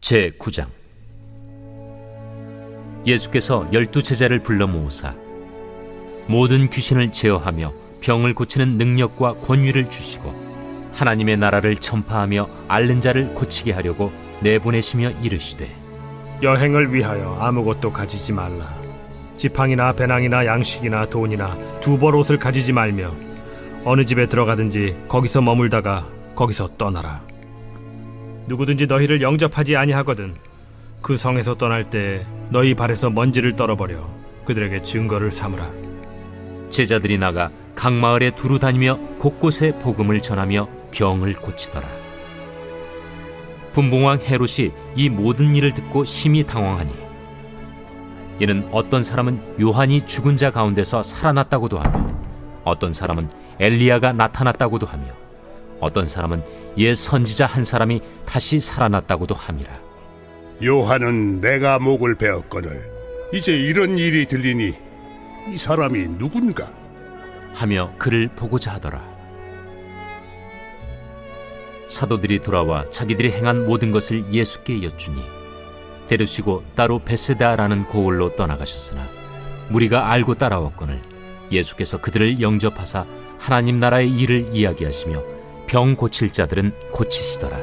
제9장. 예수께서 12제자를 불러 모으사 모든 귀신을 제어하며 병을 고치는 능력과 권위를 주시고 하나님의 나라를 전파하며 앓는 자를 고치게 하려고 내보내시며 이르시되, 여행을 위하여 아무것도 가지지 말라. 지팡이나 배낭이나 양식이나 돈이나 두 벌 옷을 가지지 말며 어느 집에 들어가든지 거기서 머물다가 거기서 떠나라. 누구든지 너희를 영접하지 아니하거든 그 성에서 떠날 때 너희 발에서 먼지를 떨어버려 그들에게 증거를 삼으라. 제자들이 나가 각 마을에 두루 다니며 곳곳에 복음을 전하며 병을 고치더라. 분봉왕 헤롯이 이 모든 일을 듣고 심히 당황하니, 이는 어떤 사람은 요한이 죽은 자 가운데서 살아났다고도 하며 어떤 사람은 엘리야가 나타났다고도 하며 어떤 사람은 옛 선지자 한 사람이 다시 살아났다고도 함이라. 요한은 내가 목을 베었거늘 이제 이런 일이 들리니 이 사람이 누군가 하며 그를 보고자 하더라. 사도들이 돌아와 자기들이 행한 모든 것을 예수께 여쭈니 데려시고 따로 베세다라는 고을로 떠나가셨으나 무리가 알고 따라왔거늘 예수께서 그들을 영접하사 하나님 나라의 일을 이야기하시며 병 고칠 자들은 고치시더라.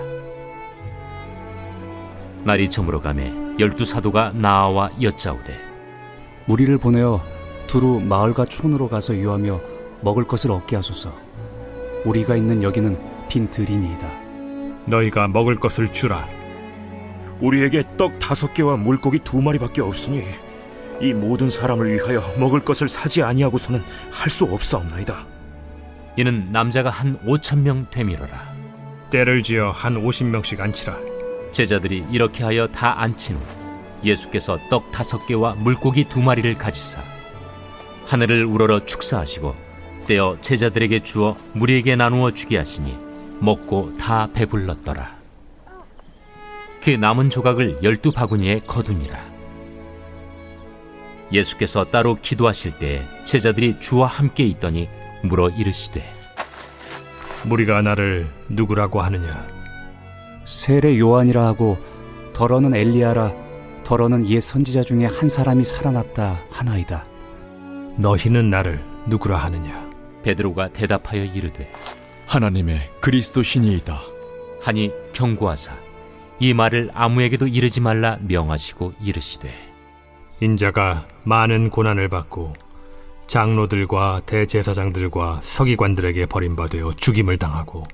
날이 저물어 가매 12사도가 나아와 여짜오되, 무리를 보내어 두루 마을과 촌으로 가서 유하며 먹을 것을 얻게 하소서. 우리가 있는 여기는 빈 들이니이다. 너희가 먹을 것을 주라. 우리에게 떡 5개와 물고기 2마리밖에 없으니 이 모든 사람을 위하여 먹을 것을 사지 아니하고서는 할 수 없사옵나이다. 이는 남자가 한 5,000명 되밀어라. 때를 지어 한 50명씩 앉히라. 제자들이 이렇게 하여 다 앉힌 후 예수께서 떡 5개와 물고기 2마리를 가지사 하늘을 우러러 축사하시고 떼어 제자들에게 주어 무리에게 나누어 주게 하시니 먹고 다 배불렀더라. 그 남은 조각을 12바구니에 거두니라. 예수께서 따로 기도하실 때 제자들이 주와 함께 있더니 물어 이르시되, 무리가 나를 누구라고 하느냐? 세례 요한이라 하고 더러는 엘리야라, 더러는 옛 선지자 중에 한 사람이 살아났다 하나이다. 너희는 나를 누구라 하느냐? 베드로가 대답하여 이르되, 하나님의 그리스도 신이이다 하니 경고하사 이 말을 아무에게도 이르지 말라 명하시고 이르시되, 인자가 많은 고난을 받고 장로들과 대제사장들과 서기관들에게 버림받아 죽임을 당하고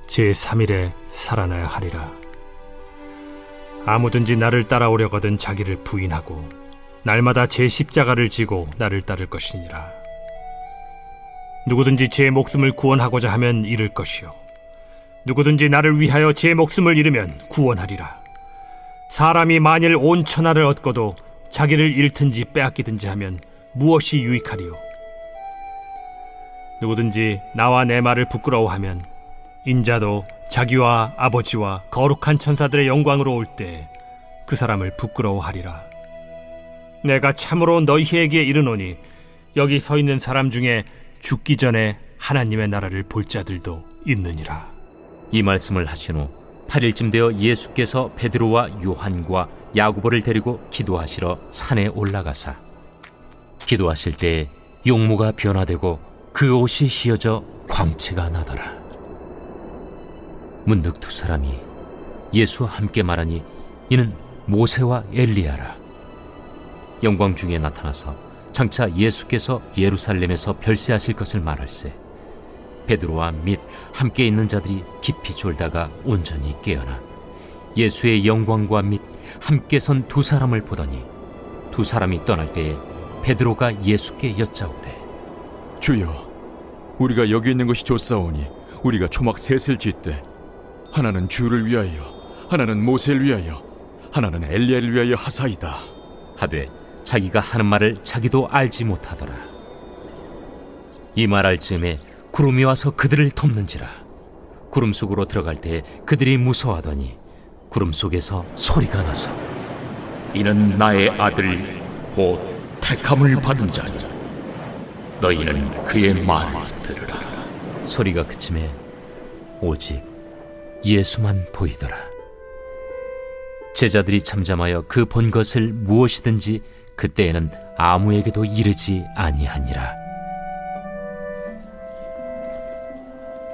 제3일에 살아나야 하리라. 아무든지 나를 따라오려거든 자기를 부인하고 날마다 제 십자가를 지고 나를 따를 것이니라. 누구든지 제 목숨을 구원하고자 하면 잃을 것이요 누구든지 나를 위하여 제 목숨을 잃으면 구원하리라. 사람이 만일 온 천하를 얻고도 자기를 잃든지 빼앗기든지 하면 무엇이 유익하리요? 누구든지 나와 내 말을 부끄러워하면 인자도 자기와 아버지와 거룩한 천사들의 영광으로 올 때 그 사람을 부끄러워하리라. 내가 참으로 너희에게 이르노니 여기 서 있는 사람 중에 죽기 전에 하나님의 나라를 볼 자들도 있느니라. 이 말씀을 하신 후 8일쯤 되어 예수께서 베드로와 요한과 야고보를 데리고 기도하시러 산에 올라가사 기도하실 때 용모가 변화되고 그 옷이 휘어져 광채가 나더라. 문득 두 사람이 예수와 함께 말하니 이는 모세와 엘리야라. 영광 중에 나타나서 장차 예수께서 예루살렘에서 별세하실 것을 말할세 베드로와 및 함께 있는 자들이 깊이 졸다가 온전히 깨어나 예수의 영광과 및 함께 선 두 사람을 보더니 두 사람이 떠날 때에 베드로가 예수께 여짜오되, 주여, 우리가 여기 있는 것이 좋사오니 우리가 초막 셋을 짓되 하나는 주를 위하여, 하나는 모세를 위하여, 하나는 엘리야를 위하여 하사이다 하되 자기가 하는 말을 자기도 알지 못하더라. 이 말할 즈음에 구름이 와서 그들을 덮는지라. 구름 속으로 들어갈 때 그들이 무서워하더니 구름 속에서 소리가 나서, 이는 나의 아들 곧 택함을 받은 자니 너희는 그의 말을 들으라. 소리가 그침에 오직 예수만 보이더라. 제자들이 잠잠하여 그 본 것을 무엇이든지 그때에는 아무에게도 이르지 아니하니라.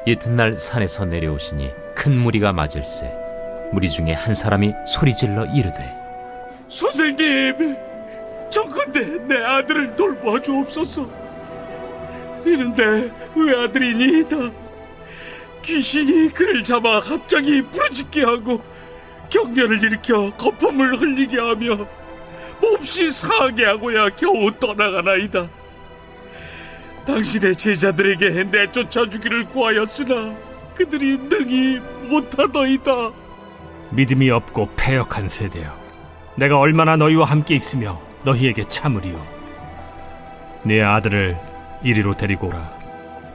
이튿날 산에서 내려오시니 큰 무리가 맞을세. 무리 중에 한 사람이 소리질러 이르되, 선생님, 정컨대 내 아들을 돌보아 주옵소서. 이런데 외아들이니이다. 귀신이 그를 잡아 갑자기 부르짖게 하고 경련을 일으켜 거품을 흘리게 하며 몹시 상하게 하고야 겨우 떠나가나이다. 당신의 제자들에게 내쫓아 주기를 구하였으나 그들이 능히 못하더이다. 믿음이 없고 패역한 세대여, 내가 얼마나 너희와 함께 있으며 너희에게 참으리요. 네 아들을 이리로 데리고 오라.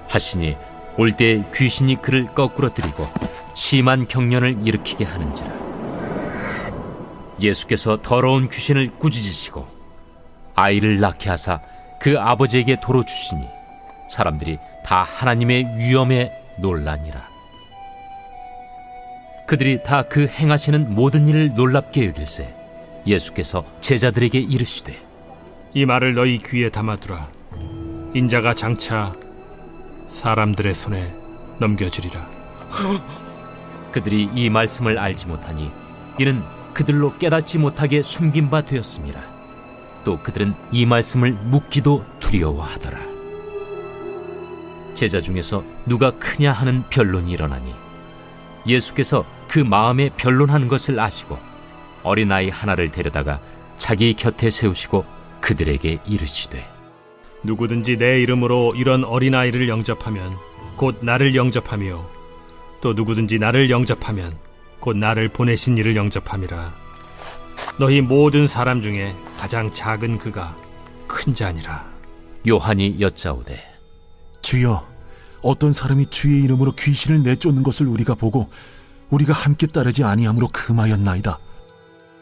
하시니 올 때에 귀신이 그를 거꾸로 들이고 심한 경련을 일으키게 하는지라. 예수께서 더러운 귀신을 꾸짖으시고 아이를 낳게 하사 그 아버지에게 도로 주시니 사람들이 다 하나님의 위엄에 놀라니라. 그들이 다 그 행하시는 모든 일을 놀랍게 여길세 예수께서 제자들에게 이르시되, 이 말을 너희 귀에 담아두라. 인자가 장차 사람들의 손에 넘겨지리라. 그들이 이 말씀을 알지 못하니 이는 그들로 깨닫지 못하게 숨긴 바 되었습니다. 또 그들은 이 말씀을 묻기도 두려워하더라. 제자 중에서 누가 크냐 하는 변론이 일어나니 예수께서 그 마음에 변론하는 것을 아시고 어린아이 하나를 데려다가 자기 곁에 세우시고 그들에게 이르시되, 누구든지 내 이름으로 이런 어린아이를 영접하면 곧 나를 영접하며 또 누구든지 나를 영접하면 곧 나를 보내신 이를 영접함이라. 너희 모든 사람 중에 가장 작은 그가 큰 자니라. 요한이 여짜오되, 주여, 어떤 사람이 주의 이름으로 귀신을 내쫓는 것을 우리가 보고 우리가 함께 따르지 아니함으로 금하였나이다.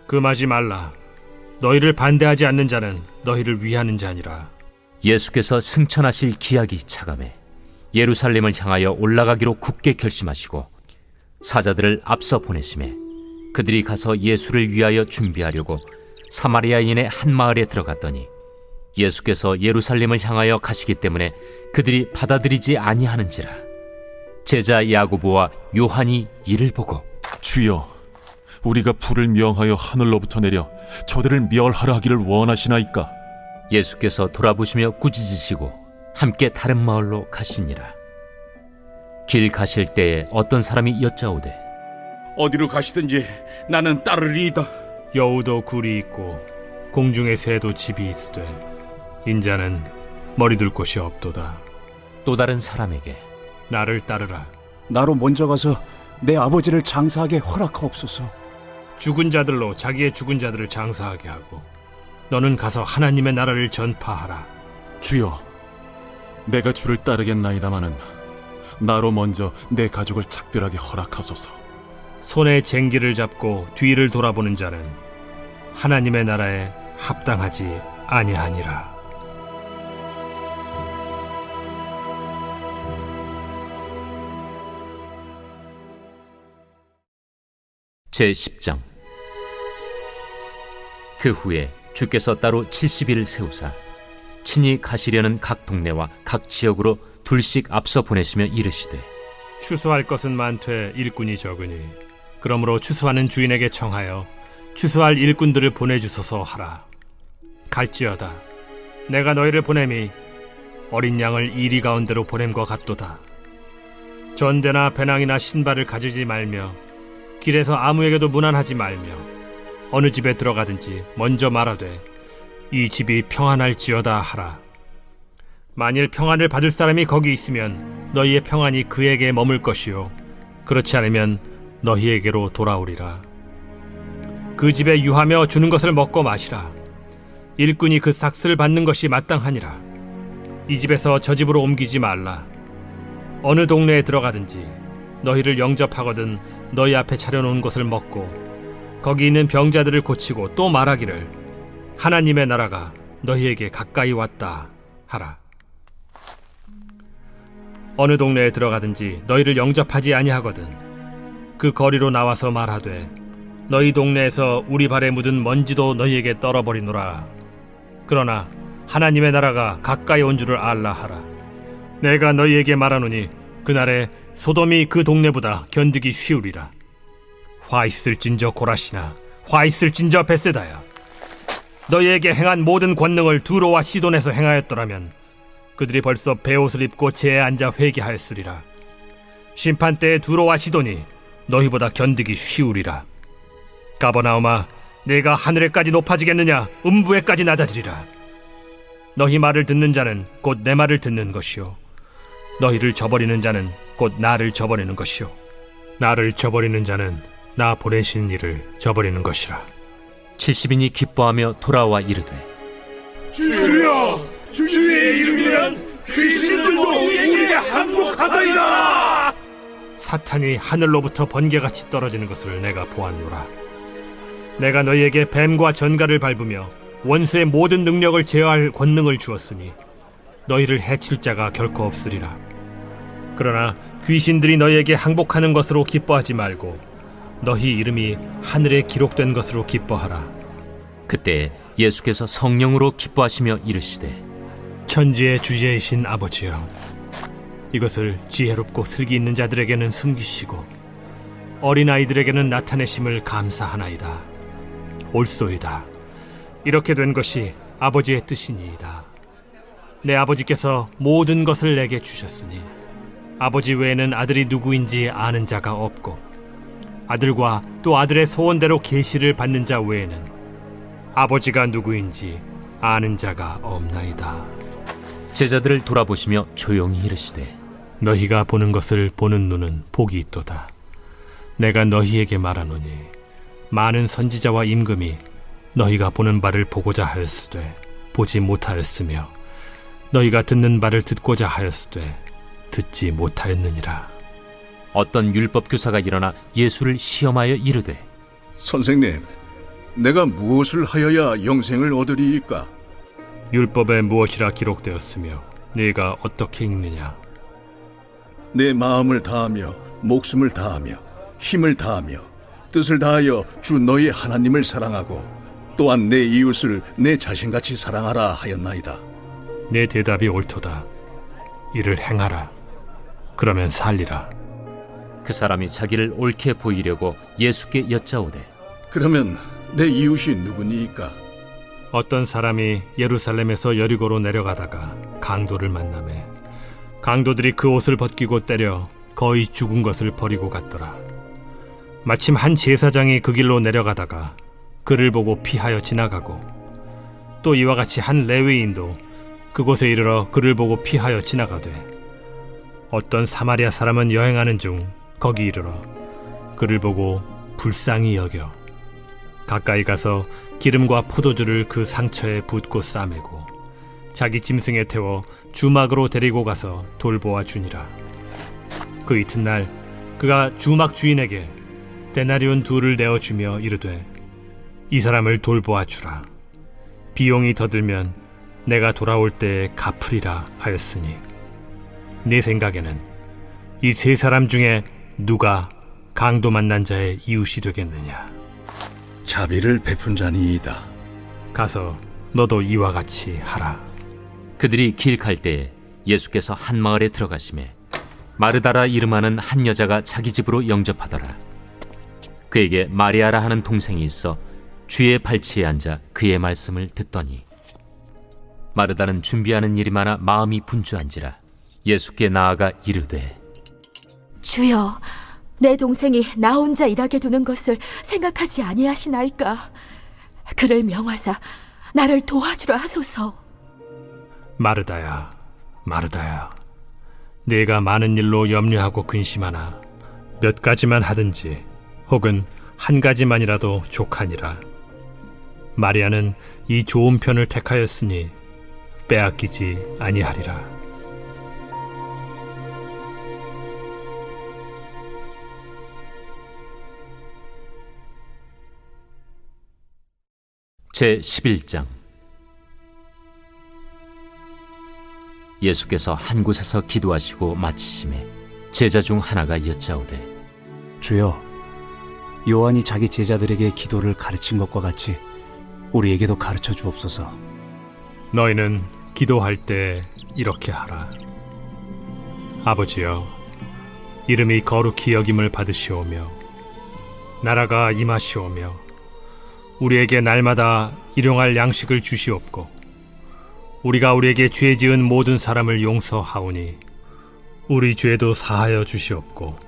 금하지 말라. 너희를 반대하지 않는 자는 너희를 위하는 자니라. 예수께서 승천하실 기약이 차감해 예루살렘을 향하여 올라가기로 굳게 결심하시고 사자들을 앞서 보내심에 그들이 가서 예수를 위하여 준비하려고 사마리아인의 한 마을에 들어갔더니 예수께서 예루살렘을 향하여 가시기 때문에 그들이 받아들이지 아니하는지라. 제자 야고보와 요한이 이를 보고, 주여, 우리가 불을 명하여 하늘로부터 내려 저들을 멸하라 하기를 원하시나이까? 예수께서 돌아보시며 꾸짖으시고 함께 다른 마을로 가시니라. 길 가실 때에 어떤 사람이 여짜오되, 어디로 가시든지 나는 따르리이다. 여우도 굴이 있고 공중의 새도 집이 있으되 인자는 머리둘 곳이 없도다. 또 다른 사람에게, 나를 따르라. 나로 먼저 가서 내 아버지를 장사하게 허락하옵소서. 죽은 자들로 자기의 죽은 자들을 장사하게 하고 너는 가서 하나님의 나라를 전파하라. 주여, 내가 주를 따르겠나이다마는 나로 먼저 내 가족을 작별하게 허락하소서. 손에 쟁기를 잡고 뒤를 돌아보는 자는 하나님의 나라에 합당하지 아니하니라. 제10장. 그 후에 주께서 따로 70일을 세우사 친히 가시려는 각 동네와 각 지역으로 둘씩 앞서 보내시며 이르시되, 추수할 것은 많되 일꾼이 적으니 그러므로 추수하는 주인에게 청하여 추수할 일꾼들을 보내주소서 하라. 갈지어다. 내가 너희를 보냄이 어린 양을 이리 가운데로 보냄과 같도다. 전대나 배낭이나 신발을 가지지 말며 길에서 아무에게도 문안하지 말며 어느 집에 들어가든지 먼저 말하되 이 집이 평안할지어다 하라. 만일 평안을 받을 사람이 거기 있으면 너희의 평안이 그에게 머물 것이요 그렇지 않으면 너희에게로 돌아오리라. 그 집에 유하며 주는 것을 먹고 마시라. 일꾼이 그 삭스를 받는 것이 마땅하니라. 이 집에서 저 집으로 옮기지 말라. 어느 동네에 들어가든지 너희를 영접하거든 너희 앞에 차려놓은 것을 먹고 거기 있는 병자들을 고치고 또 말하기를 하나님의 나라가 너희에게 가까이 왔다 하라. 어느 동네에 들어가든지 너희를 영접하지 아니하거든 그 거리로 나와서 말하되 너희 동네에서 우리 발에 묻은 먼지도 너희에게 떨어버리노라. 그러나 하나님의 나라가 가까이 온 줄을 알라 하라. 내가 너희에게 말하노니 그날에 소돔이 그 동네보다 견디기 쉬우리라. 화 있을진저 고라시나 화 있을진저 벳세다야. 너희에게 행한 모든 권능을 두로와 시돈에서 행하였더라면 그들이 벌써 베옷을 입고 제에 앉아 회개하였으리라. 심판 때에 두로와 시돈이 너희보다 견디기 쉬우리라. 가버나움아, 내가 하늘에까지 높아지겠느냐? 음부에까지 낮아지리라. 너희 말을 듣는 자는 곧 내 말을 듣는 것이요, 너희를 저버리는 자는 곧 나를 저버리는 것이요, 나를 저버리는 자는 나 보내신 이를 저버리는 것이라. 70인이 기뻐하며 돌아와 이르되 주여, 주의 이름이면 귀신들도 우리에게 항복하다이다. 사탄이 하늘로부터 번개같이 떨어지는 것을 내가 보았노라. 내가 너희에게 뱀과 전갈을 밟으며 원수의 모든 능력을 제어할 권능을 주었으니 너희를 해칠 자가 결코 없으리라. 그러나 귀신들이 너희에게 항복하는 것으로 기뻐하지 말고 너희 이름이 하늘에 기록된 것으로 기뻐하라. 그때 예수께서 성령으로 기뻐하시며 이르시되 천지의 주제이신 아버지여, 이것을 지혜롭고 슬기 있는 자들에게는 숨기시고 어린아이들에게는 나타내심을 감사하나이다. 옳소이다. 이렇게 된 것이 아버지의 뜻이니이다. 내 아버지께서 모든 것을 내게 주셨으니 아버지 외에는 아들이 누구인지 아는 자가 없고 아들과 또 아들의 소원대로 계시를 받는 자 외에는 아버지가 누구인지 아는 자가 없나이다. 제자들을 돌아보시며 조용히 이르시되 너희가 보는 것을 보는 눈은 복이 있도다. 내가 너희에게 말하노니 많은 선지자와 임금이 너희가 보는 바를 보고자 하였으되 보지 못하였으며 너희가 듣는 바를 듣고자 하였으되 듣지 못하였느니라. 어떤 율법 교사가 일어나 예수를 시험하여 이르되 선생님, 내가 무엇을 하여야 영생을 얻으리이까? 율법에 무엇이라 기록되었으며 네가 어떻게 읽느냐? 내 마음을 다하며 목숨을 다하며 힘을 다하며 뜻을 다하여 주 너희 하나님을 사랑하고 또한 내 이웃을 내 자신같이 사랑하라 하였나이다. 내 대답이 옳도다. 이를 행하라. 그러면 살리라. 그 사람이 자기를 옳게 보이려고 예수께 여짜오되 그러면 내 이웃이 누구니이까? 어떤 사람이 예루살렘에서 여리고로 내려가다가 강도를 만나매 강도들이 그 옷을 벗기고 때려 거의 죽은 것을 버리고 갔더라. 마침 한 제사장이 그 길로 내려가다가 그를 보고 피하여 지나가고 또 이와 같이 한 레위인도 그곳에 이르러 그를 보고 피하여 지나가되 어떤 사마리아 사람은 여행하는 중 거기 이르러 그를 보고 불쌍히 여겨 가까이 가서 기름과 포도주를 그 상처에 붓고 싸매고 자기 짐승에 태워 주막으로 데리고 가서 돌보아 주니라. 그 이튿날 그가 주막 주인에게 데나리온 2를 내어주며 이르되 이 사람을 돌보아 주라. 비용이 더 들면 내가 돌아올 때에 갚으리라 하였으니 네 생각에는 이 3사람 중에 누가 강도 만난 자의 이웃이 되겠느냐? 자비를 베푼 자니이다. 가서 너도 이와 같이 하라. 그들이 길 갈 때에 예수께서 한 마을에 들어가시매 마르다라 이름하는 한 여자가 자기 집으로 영접하더라. 그에게 마리아라 하는 동생이 있어 주의 발치에 앉아 그의 말씀을 듣더니 마르다는 준비하는 일이 많아 마음이 분주한지라 예수께 나아가 이르되 주여, 내 동생이 나 혼자 일하게 두는 것을 생각하지 아니하시나이까? 그를 명하사 나를 도와주라 하소서. 마르다야, 마르다야, 네가 많은 일로 염려하고 근심하나 몇 가지만 하든지 혹은 한 가지만이라도 족하니라. 마리아는 이 좋은 편을 택하였으니 빼앗기지 아니하리라. 제11장 예수께서 한 곳에서 기도하시고 마치심에 제자 중 하나가 여짜오되 주여, 요한이 자기 제자들에게 기도를 가르친 것과 같이 우리에게도 가르쳐 주옵소서. 너희는 기도할 때 이렇게 하라. 아버지여, 이름이 거룩히 여김을 받으시오며 나라가 임하시오며 우리에게 날마다 일용할 양식을 주시옵고 우리가 우리에게 죄 지은 모든 사람을 용서하오니 우리 죄도 사하여 주시옵고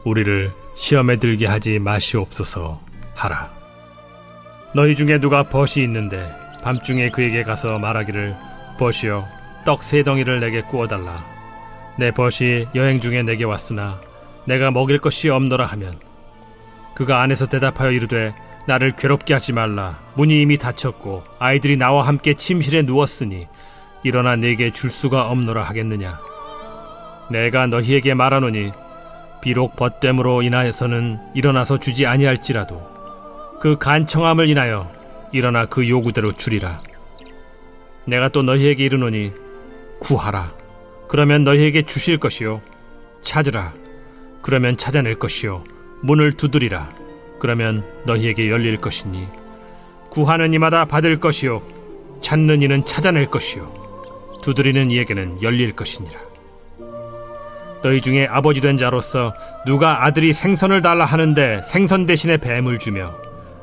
우리를 시험에 들게 하지 마시옵소서 하라. 너희 중에 누가 벗이 있는데 밤중에 그에게 가서 말하기를 벗이여 떡 3덩이를 내게 구워달라. 내 벗이 여행 중에 내게 왔으나 내가 먹일 것이 없노라 하면 그가 안에서 대답하여 이르되 나를 괴롭게 하지 말라. 문이 이미 닫혔고 아이들이 나와 함께 침실에 누웠으니 일어나 내게 줄 수가 없노라 하겠느냐. 내가 너희에게 말하노니 비록 벗됨으로 인하여서는 일어나서 주지 아니할지라도 그 간청함을 인하여 일어나 그 요구대로 주리라. 내가 또 너희에게 이르노니 구하라. 그러면 너희에게 주실 것이요. 찾으라. 그러면 찾아낼 것이요. 문을 두드리라. 그러면 너희에게 열릴 것이니 구하는 이마다 받을 것이요. 찾는 이는 찾아낼 것이요. 두드리는 이에게는 열릴 것이니라. 너희 중에 아버지 된 자로서 누가 아들이 생선을 달라 하는데 생선 대신에 뱀을 주며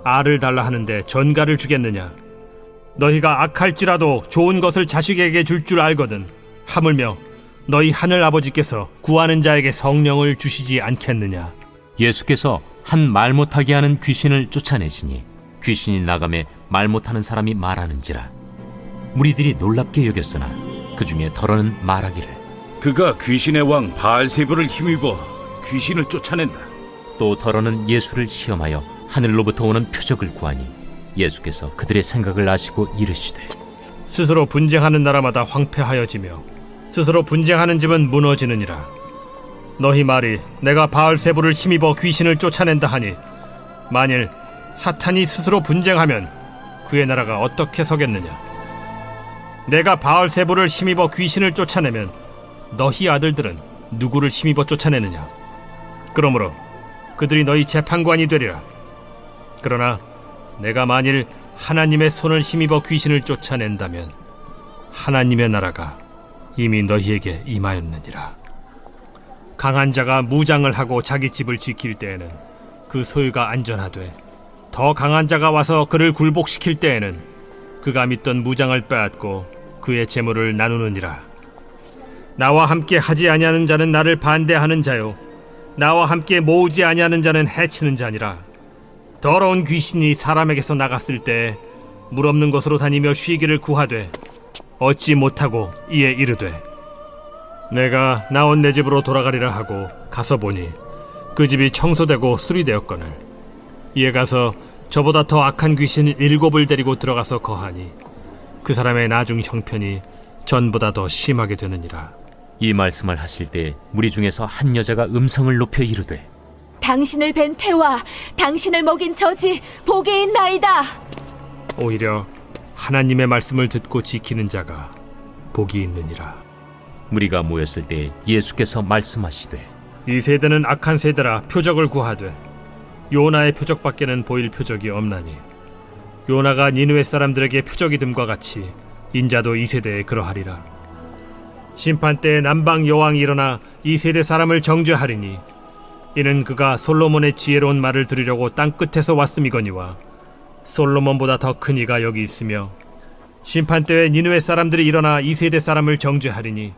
알을 달라 하는데 전갈을 주겠느냐. 너희가 악할지라도 좋은 것을 자식에게 줄 줄 알거든 하물며 너희 하늘 아버지께서 구하는 자에게 성령을 주시지 않겠느냐. 예수께서 한 말 못하게 하는 귀신을 쫓아내시니 귀신이 나가매 말 못하는 사람이 말하는지라. 무리들이 놀랍게 여겼으나 그 중에 더러는 말하기를 그가 귀신의 왕 바알세불을 힘입어 귀신을 쫓아낸다. 또 더러는 예수를 시험하여 하늘로부터 오는 표적을 구하니 예수께서 그들의 생각을 아시고 이르시되 스스로 분쟁하는 나라마다 황폐하여지며 스스로 분쟁하는 집은 무너지느니라. 너희 말이 내가 바알세불을 힘입어 귀신을 쫓아낸다 하니 만일 사탄이 스스로 분쟁하면 그의 나라가 어떻게 서겠느냐. 내가 바알세불을 힘입어 귀신을 쫓아내면 너희 아들들은 누구를 힘입어 쫓아내느냐. 그러므로 그들이 너희 재판관이 되리라. 그러나 내가 만일 하나님의 손을 힘입어 귀신을 쫓아낸다면 하나님의 나라가 이미 너희에게 임하였느니라. 강한 자가 무장을 하고 자기 집을 지킬 때에는 그 소유가 안전하되 더 강한 자가 와서 그를 굴복시킬 때에는 그가 믿던 무장을 빼앗고 그의 재물을 나누느니라. 나와 함께 하지 아니하는 자는 나를 반대하는 자요 나와 함께 모으지 아니하는 자는 해치는 자니라. 더러운 귀신이 사람에게서 나갔을 때 물 없는 곳으로 다니며 쉬기를 구하되 얻지 못하고 이에 이르되 내가 나온 내 집으로 돌아가리라 하고 가서 보니 그 집이 청소되고 수리되었거늘 이에 가서 저보다 더 악한 귀신 7을 데리고 들어가서 거하니 그 사람의 나중 형편이 전보다 더 심하게 되느니라. 이 말씀을 하실 때 무리 중에서 한 여자가 음성을 높여 이르되 당신을 뵌 태와 당신을 먹인 저지 복이 있나이다. 오히려 하나님의 말씀을 듣고 지키는 자가 복이 있느니라. 무리가 모였을 때 예수께서 말씀하시되 이 세대는 악한 세대라 표적을 구하되 요나의 표적밖에는 보일 표적이 없나니 요나가 니느웨 사람들에게 표적이 됨과 같이 인자도 이 세대에 그러하리라. 심판 때에 남방 여왕이 일어나 이 세대 사람을 정죄하리니 이는 그가 솔로몬의 지혜로운 말을 들으려고 땅 끝에서 왔음이거니와 솔로몬보다 더 큰 이가 여기 있으며 심판 때에 니느웨 사람들이 일어나 이 세대 사람을 정죄하리니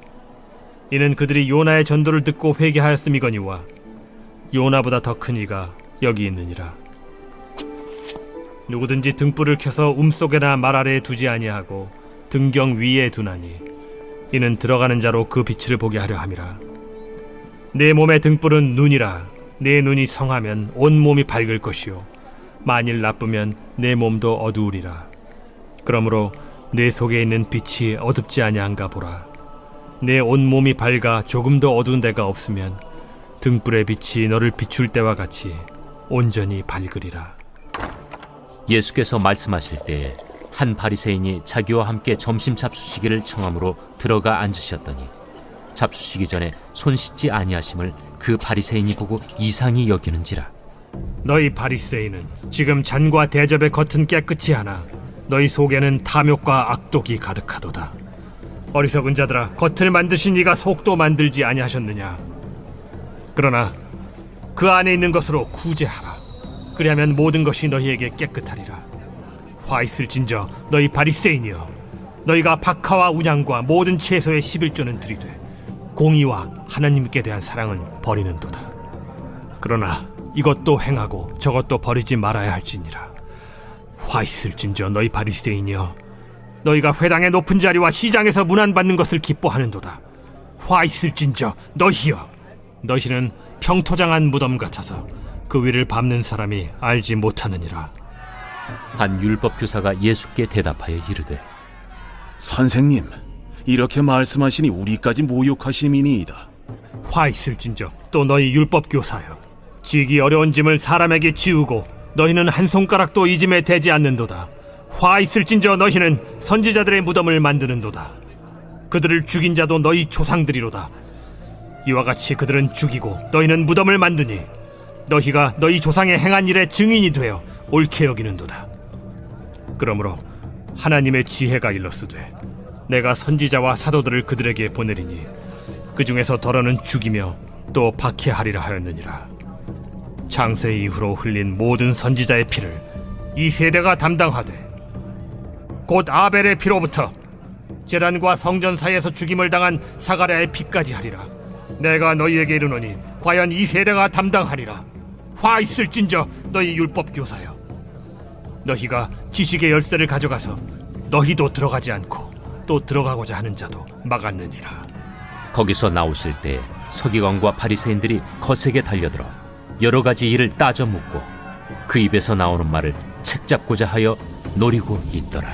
이는 그들이 요나의 전도를 듣고 회개하였음이거니와 요나보다 더 큰 이가 여기 있느니라. 누구든지 등불을 켜서 움속에나 말 아래에 두지 아니하고 등경 위에 두나니 이는 들어가는 자로 그 빛을 보게 하려 함이라. 내 몸의 등불은 눈이라. 내 눈이 성하면 온 몸이 밝을 것이요 만일 나쁘면 내 몸도 어두우리라. 그러므로 내 속에 있는 빛이 어둡지 아니한가 보라. 내 온 몸이 밝아 조금도 어두운 데가 없으면 등불의 빛이 너를 비출 때와 같이 온전히 밝으리라. 예수께서 말씀하실 때에 한 바리새인이 자기와 함께 점심 잡수시기를 청함으로 들어가 앉으셨더니 잡수시기 전에 손 씻지 아니하심을 그 바리새인이 보고 이상히 여기는지라. 너희 바리새인은 지금 잔과 대접의 겉은 깨끗이 하나 너희 속에는 탐욕과 악독이 가득하도다. 어리석은 자들아, 겉을 만드신 이가 속도 만들지 아니하셨느냐? 그러나 그 안에 있는 것으로 구제하라. 그리하면 모든 것이 너희에게 깨끗하리라. 화 있을진저 너희 바리새인이여, 너희가 박하와 운양과 모든 채소의 11조는 들이되 공의와 하나님께 대한 사랑은 버리는도다. 그러나 이것도 행하고 저것도 버리지 말아야 할지니라. 화 있을진저 너희 바리새인이여, 너희가 회당의 높은 자리와 시장에서 문안받는 것을 기뻐하는도다. 화 있을진저 너희여, 너희는 평토장한 무덤 같아서 그 위를 밟는 사람이 알지 못하느니라. 한 율법 교사가 예수께 대답하여 이르되 선생님, 이렇게 말씀하시니 우리까지 모욕하심이니이다. 화 있을진저 또 너희 율법 교사여, 지기 어려운 짐을 사람에게 지우고 너희는 한 손가락도 이 짐에 대지 않는도다. 화 있을진저 너희는 선지자들의 무덤을 만드는도다. 그들을 죽인 자도 너희 조상들이로다. 이와 같이 그들은 죽이고 너희는 무덤을 만드니 너희가 너희 조상의 행한 일의 증인이 되어 옳게 여기는도다. 그러므로 하나님의 지혜가 일렀으되 내가 선지자와 사도들을 그들에게 보내리니 그 중에서 더러는 죽이며 또 박해하리라 하였느니라. 창세 이후로 흘린 모든 선지자의 피를 이 세대가 담당하되 곧 아벨의 피로부터 제단과 성전 사이에서 죽임을 당한 사가랴의 피까지 하리라. 내가 너희에게 이르노니 과연 이 세대가 담당하리라. 화 있을진저 너희 율법 교사여, 너희가 지식의 열쇠를 가져가서 너희도 들어가지 않고 또 들어가고자 하는 자도 막았느니라. 거기서 나오실 때 서기관과 바리새인들이 거세게 달려들어 여러 가지 일을 따져 묻고 그 입에서 나오는 말을 책잡고자 하여 노리고 있더라.